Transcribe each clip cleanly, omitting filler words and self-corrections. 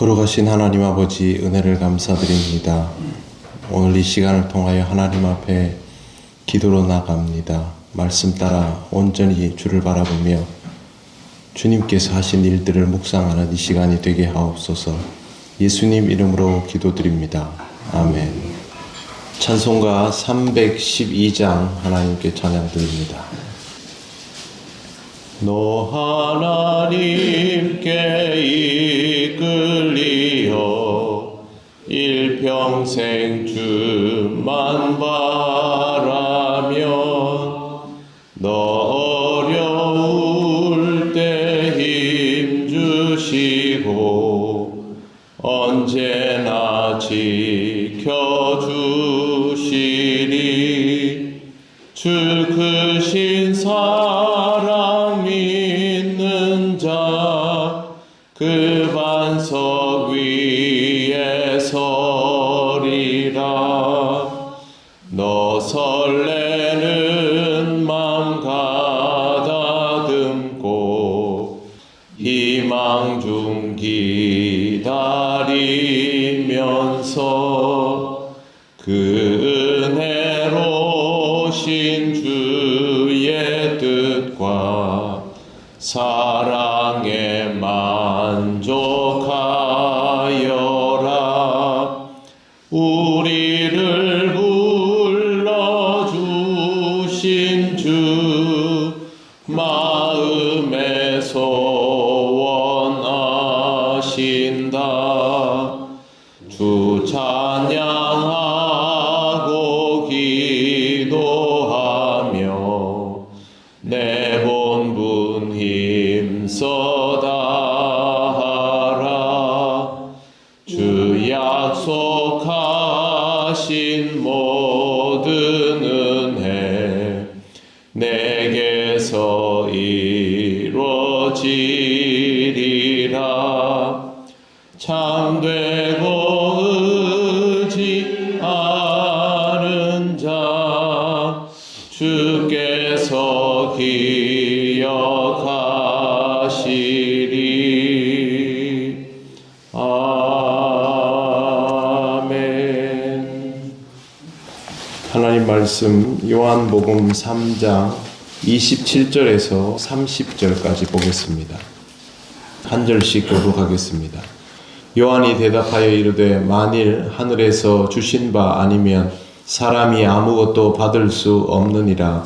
거룩하신 하나님 아버지, 은혜를 감사드립니다. 오늘 이 시간을 통하여 하나님 앞에 기도로 나갑니다. 말씀 따라 온전히 주를 바라보며 주님께서 하신 일들을 묵상하는 이 시간이 되게 하옵소서. 예수님 이름으로 기도드립니다. 아멘. 찬송가 312장 하나님께 찬양드립니다. 너 하나님께 이끌리어 일평생 주만 바라면 너 어려울 때 힘주시고 언제나 지켜주시리. 주 크신 사랑 믿는 자 그 반석 위에 서리라. 너 설레는 맘 가다듬고 희망 중 기다리면서 그 은혜로신 주의 뜻과 사랑에 만족하여라. 우리를 불러주신 주 마음에 소원하신다. 주 찬양하고 기도하며 내 본분 힘써 다하라. 주 약속하신 모든 은혜 내게서 이루어지리라. 참되고 의지하는 자 주께서 기억하시리. 아멘. 하나님 말씀 요한복음 3장 27절에서 30절까지 보겠습니다. 한 절씩 교독하겠습니다. 요한이 대답하여 이르되 만일 하늘에서 주신 바 아니면 사람이 아무것도 받을 수 없느니라.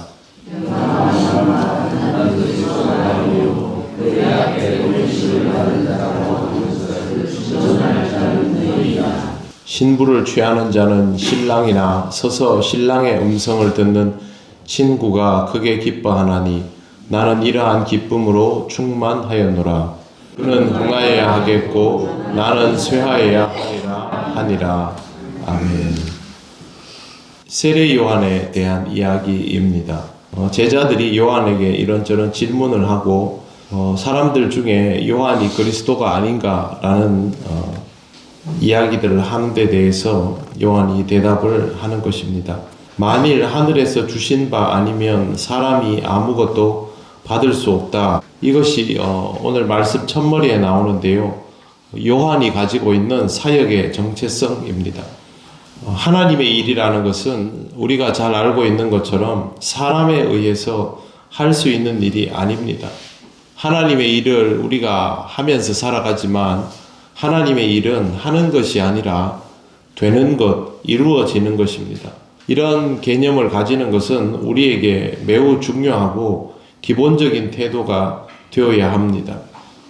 신부를 취하는 자는 신랑이나 서서 신랑의 음성을 듣는 친구가 크게 기뻐하나니 나는 이러한 기쁨으로 충만하였노라. 그는 흥하여야 하겠고 나는 쇠하여야 하니라. 아멘. 세례 요한에 대한 이야기입니다. 제자들이 요한에게 이런저런 질문을 하고 사람들 중에 요한이 그리스도가 아닌가라는 이야기들을 하는 데 대해서 요한이 대답을 하는 것입니다. 만일 하늘에서 주신 바 아니면 사람이 아무것도 받을 수 없다. 이것이 오늘 말씀 첫머리에 나오는데요. 요한이 가지고 있는 사역의 정체성입니다. 하나님의 일이라는 것은 우리가 잘 알고 있는 것처럼 사람에 의해서 할 수 있는 일이 아닙니다. 하나님의 일을 우리가 하면서 살아가지만 하나님의 일은 하는 것이 아니라 되는 것, 이루어지는 것입니다. 이런 개념을 가지는 것은 우리에게 매우 중요하고 기본적인 태도가 되어야 합니다.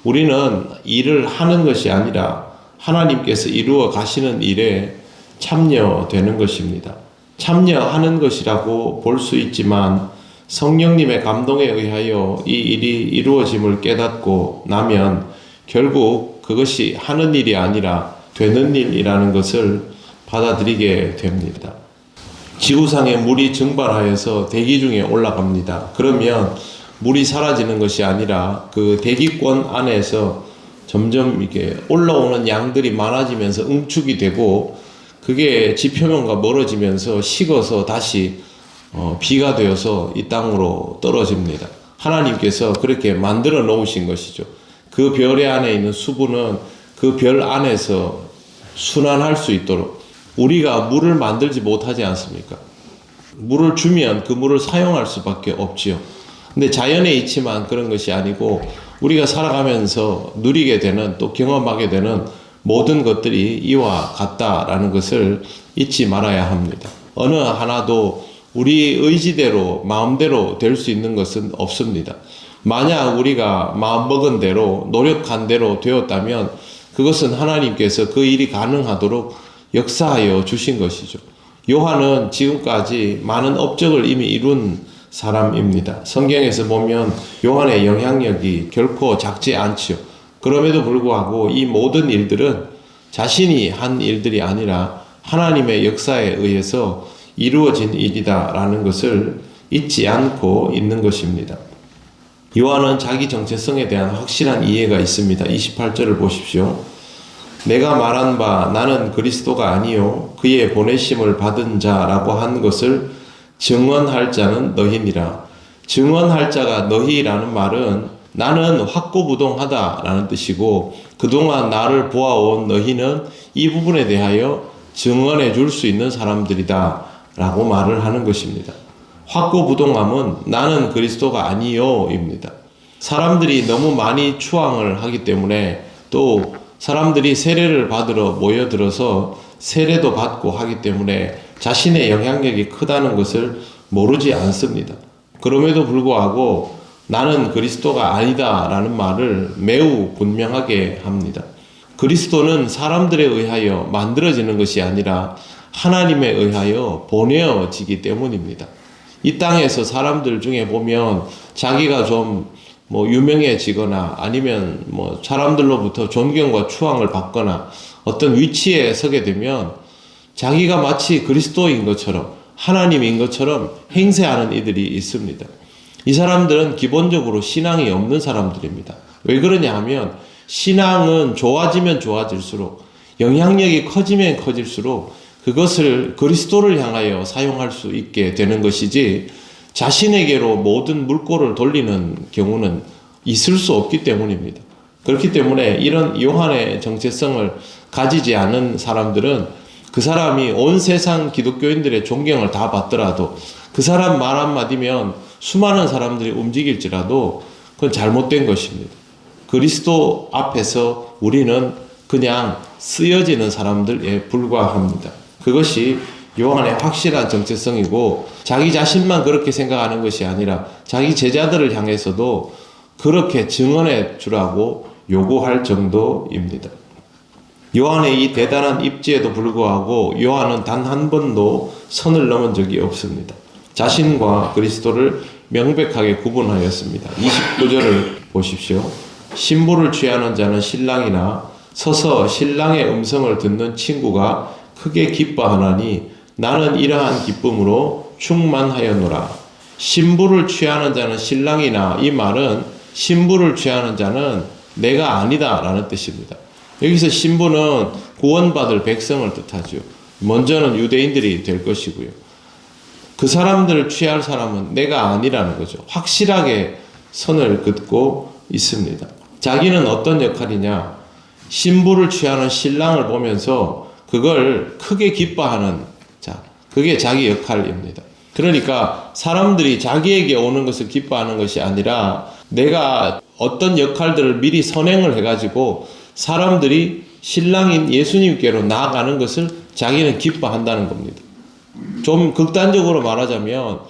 우리는 일을 하는 것이 아니라 하나님께서 이루어 가시는 일에 참여되는 것입니다. 참여하는 것이라고 볼 수 있지만 성령님의 감동에 의하여 이 일이 이루어짐을 깨닫고 나면 결국 그것이 하는 일이 아니라 되는 일이라는 것을 받아들이게 됩니다. 지구상에 물이 증발하여서 대기 중에 올라갑니다. 그러면 물이 사라지는 것이 아니라 그 대기권 안에서 점점 이렇게 올라오는 양들이 많아지면서 응축이 되고 그게 지표면과 멀어지면서 식어서 다시 비가 되어서 이 땅으로 떨어집니다. 하나님께서 그렇게 만들어 놓으신 것이죠. 그 별의 안에 있는 수분은 그 별 안에서 순환할 수 있도록 우리가 물을 만들지 못하지 않습니까? 물을 주면 그 물을 사용할 수밖에 없지요. 근데 자연에 있지만 그런 것이 아니고 우리가 살아가면서 누리게 되는 또 경험하게 되는 모든 것들이 이와 같다라는 것을 잊지 말아야 합니다. 어느 하나도 우리 의지대로 마음대로 될 수 있는 것은 없습니다. 만약 우리가 마음먹은 대로 노력한 대로 되었다면 그것은 하나님께서 그 일이 가능하도록 역사하여 주신 것이죠. 요한은 지금까지 많은 업적을 이미 이룬 사람입니다. 성경에서 보면 요한의 영향력이 결코 작지 않지요. 그럼에도 불구하고 이 모든 일들은 자신이 한 일들이 아니라 하나님의 역사에 의해서 이루어진 일이다라는 것을 잊지 않고 있는 것입니다. 요한은 자기 정체성에 대한 확실한 이해가 있습니다. 28절을 보십시오. 내가 말한 바 나는 그리스도가 아니요 그의 보내심을 받은 자라고 한 것을 증언할 자는 너희니라. 증언할 자가 너희라는 말은 나는 확고부동하다라는 뜻이고 그동안 나를 보아온 너희는 이 부분에 대하여 증언해 줄 수 있는 사람들이다 라고 말을 하는 것입니다. 확고부동함은 나는 그리스도가 아니요입니다. 사람들이 너무 많이 추앙을 하기 때문에 또 사람들이 세례를 받으러 모여들어서 세례도 받고 하기 때문에 자신의 영향력이 크다는 것을 모르지 않습니다. 그럼에도 불구하고 나는 그리스도가 아니다 라는 말을 매우 분명하게 합니다. 그리스도는 사람들에 의하여 만들어지는 것이 아니라 하나님에 의하여 보내어지기 때문입니다. 이 땅에서 사람들 중에 보면 자기가 좀 유명해지거나 아니면 사람들로부터 존경과 추앙을 받거나 어떤 위치에 서게 되면 자기가 마치 그리스도인 것처럼 하나님인 것처럼 행세하는 이들이 있습니다. 이 사람들은 기본적으로 신앙이 없는 사람들입니다. 왜 그러냐 하면 신앙은 좋아지면 좋아질수록 영향력이 커지면 커질수록 그것을 그리스도를 향하여 사용할 수 있게 되는 것이지 자신에게로 모든 물꼬를 돌리는 경우는 있을 수 없기 때문입니다. 그렇기 때문에 이런 요한의 정체성을 가지지 않은 사람들은 그 사람이 온 세상 기독교인들의 존경을 다 받더라도 그 사람 말 한마디면 수많은 사람들이 움직일지라도 그건 잘못된 것입니다. 그리스도 앞에서 우리는 그냥 쓰여지는 사람들에 불과합니다. 그것이 요한의 확실한 정체성이고 자기 자신만 그렇게 생각하는 것이 아니라 자기 제자들을 향해서도 그렇게 증언해 주라고 요구할 정도입니다. 요한의 이 대단한 입지에도 불구하고 요한은 단 한 번도 선을 넘은 적이 없습니다. 자신과 그리스도를 명백하게 구분하였습니다. 29절을 보십시오. 신부를 취하는 자는 신랑이나 서서 신랑의 음성을 듣는 친구가 크게 기뻐하나니 나는 이러한 기쁨으로 충만하였노라. 신부를 취하는 자는 신랑이나 이 말은 신부를 취하는 자는 내가 아니다 라는 뜻입니다. 여기서 신부는 구원받을 백성을 뜻하죠. 먼저는 유대인들이 될 것이고요. 그 사람들을 취할 사람은 내가 아니라는 거죠. 확실하게 선을 긋고 있습니다. 자기는 어떤 역할이냐? 신부를 취하는 신랑을 보면서 그걸 크게 기뻐하는 자, 그게 자기 역할입니다. 그러니까 사람들이 자기에게 오는 것을 기뻐하는 것이 아니라 내가 어떤 역할들을 미리 선행을 해가지고 사람들이 신랑인 예수님께로 나아가는 것을 자기는 기뻐한다는 겁니다. 좀 극단적으로 말하자면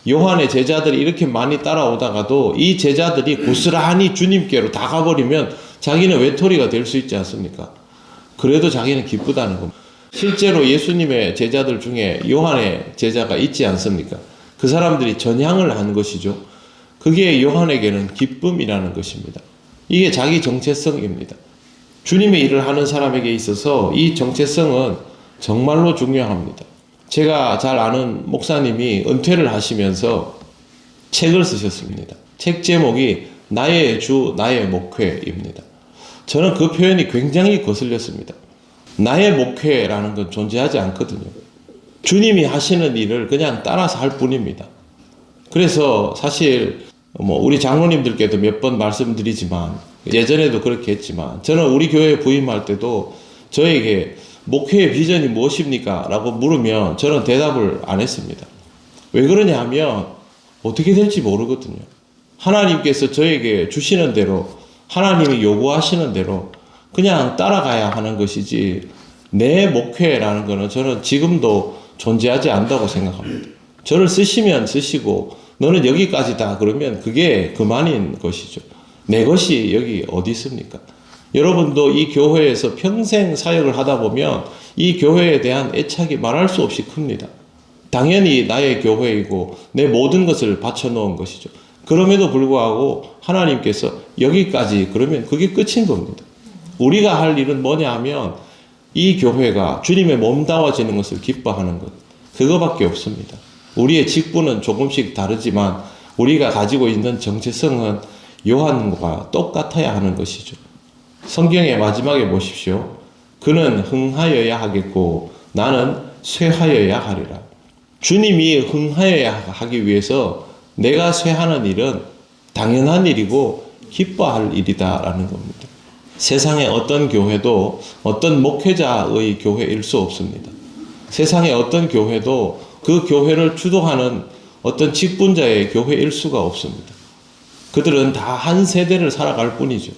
요한의 제자들이 이렇게 많이 따라오다가도 이 제자들이 고스란히 주님께로 다 가버리면 자기는 외톨이가 될 수 있지 않습니까? 그래도 자기는 기쁘다는 겁니다. 실제로 예수님의 제자들 중에 요한의 제자가 있지 않습니까? 그 사람들이 전향을 한 것이죠. 그게 요한에게는 기쁨이라는 것입니다. 이게 자기 정체성입니다. 주님의 일을 하는 사람에게 있어서 이 정체성은 정말로 중요합니다. 제가 잘 아는 목사님이 은퇴를 하시면서 책을 쓰셨습니다. 책 제목이 나의 주, 나의 목회입니다. 저는 그 표현이 굉장히 거슬렸습니다. 나의 목회라는 건 존재하지 않거든요. 주님이 하시는 일을 그냥 따라서 할 뿐입니다. 그래서 사실 우리 장로님들께도 몇 번 말씀드리지만, 예전에도 그렇게 했지만, 저는 우리 교회에 부임할 때도 저에게 목회의 비전이 무엇입니까? 라고 물으면 저는 대답을 안 했습니다. 왜 그러냐 하면 어떻게 될지 모르거든요. 하나님께서 저에게 주시는 대로, 하나님이 요구하시는 대로 그냥 따라가야 하는 것이지, 내 목회라는 것은 저는 지금도 존재하지 않는다고 생각합니다. 저를 쓰시면 쓰시고 너는 여기까지다 그러면 그게 그만인 것이죠. 내 것이 여기 어디 있습니까? 여러분도 이 교회에서 평생 사역을 하다 보면 이 교회에 대한 애착이 말할 수 없이 큽니다. 당연히 나의 교회이고 내 모든 것을 바쳐놓은 것이죠. 그럼에도 불구하고 하나님께서 여기까지 그러면 그게 끝인 겁니다. 우리가 할 일은 뭐냐 하면 이 교회가 주님의 몸다워지는 것을 기뻐하는 것, 그거밖에 없습니다. 우리의 직분은 조금씩 다르지만 우리가 가지고 있는 정체성은 요한과 똑같아야 하는 것이죠. 성경의 마지막에 보십시오. 그는 흥하여야 하겠고 나는 쇠하여야 하리라. 주님이 흥하여야 하기 위해서 내가 쇠하는 일은 당연한 일이고 기뻐할 일이다라는 겁니다. 세상의 어떤 교회도 어떤 목회자의 교회일 수 없습니다. 세상의 어떤 교회도 그 교회를 주도하는 어떤 직분자의 교회일 수가 없습니다. 그들은 다 한 세대를 살아갈 뿐이죠.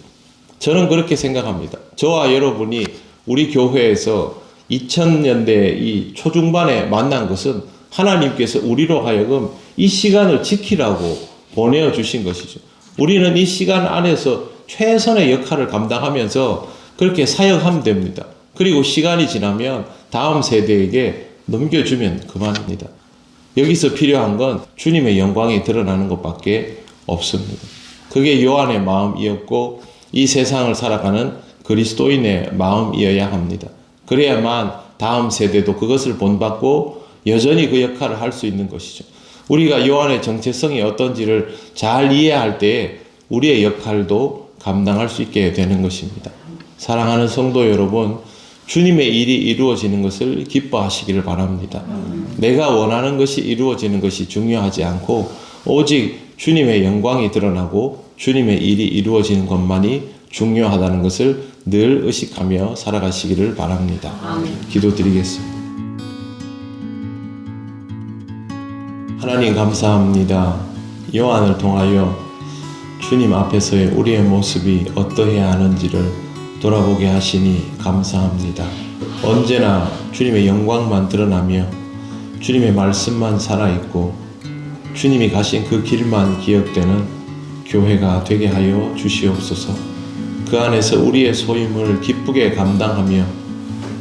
저는 그렇게 생각합니다. 저와 여러분이 우리 교회에서 2000년대 이 초중반에 만난 것은 하나님께서 우리로 하여금 이 시간을 지키라고 보내주신 것이죠. 우리는 이 시간 안에서 최선의 역할을 감당하면서 그렇게 사역하면 됩니다. 그리고 시간이 지나면 다음 세대에게 넘겨주면 그만입니다. 여기서 필요한 건 주님의 영광이 드러나는 것밖에 없습니다. 그게 요한의 마음이었고 이 세상을 살아가는 그리스도인의 마음이어야 합니다. 그래야만 다음 세대도 그것을 본받고 여전히 그 역할을 할 수 있는 것이죠. 우리가 요한의 정체성이 어떤지를 잘 이해할 때에 우리의 역할도 감당할 수 있게 되는 것입니다. 사랑하는 성도 여러분, 주님의 일이 이루어지는 것을 기뻐하시기를 바랍니다. 내가 원하는 것이 이루어지는 것이 중요하지 않고 오직 주님의 영광이 드러나고 주님의 일이 이루어지는 것만이 중요하다는 것을 늘 의식하며 살아가시기를 바랍니다. 기도드리겠습니다. 하나님 감사합니다. 요한을 통하여 주님 앞에서의 우리의 모습이 어떠해야 하는지를 돌아보게 하시니 감사합니다. 언제나 주님의 영광만 드러나며 주님의 말씀만 살아있고 주님이 가신 그 길만 기억되는 교회가 되게 하여 주시옵소서. 그 안에서 우리의 소임을 기쁘게 감당하며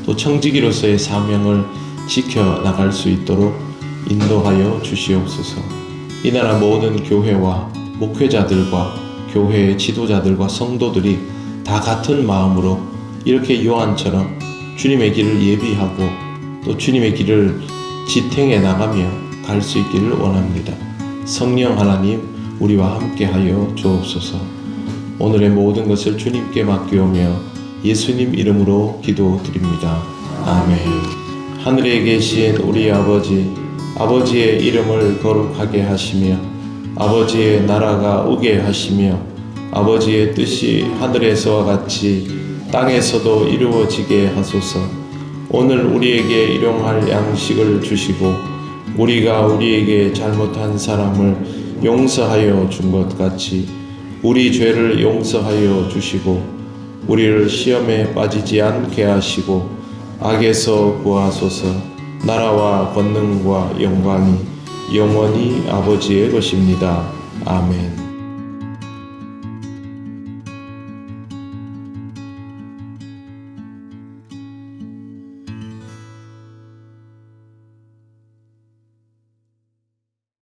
또 청지기로서의 사명을 지켜나갈 수 있도록 인도하여 주시옵소서. 이 나라 모든 교회와 목회자들과 교회의 지도자들과 성도들이 다 같은 마음으로 이렇게 요한처럼 주님의 길을 예비하고 또 주님의 길을 지탱해 나가며 갈 수 있기를 원합니다. 성령 하나님 우리와 함께하여 주옵소서. 오늘의 모든 것을 주님께 맡기오며 예수님 이름으로 기도드립니다. 아멘. 하늘에 계신 우리 아버지의 이름을 거룩하게 하시며 아버지의 나라가 오게 하시며 아버지의 뜻이 하늘에서와 같이 땅에서도 이루어지게 하소서. 오늘 우리에게 일용할 양식을 주시고 우리가 우리에게 잘못한 사람을 용서하여 준 것 같이 우리 죄를 용서하여 주시고 우리를 시험에 빠지지 않게 하시고 악에서 구하소서. 나라와 권능과 영광이 영원히 아버지의 것입니다. 아멘.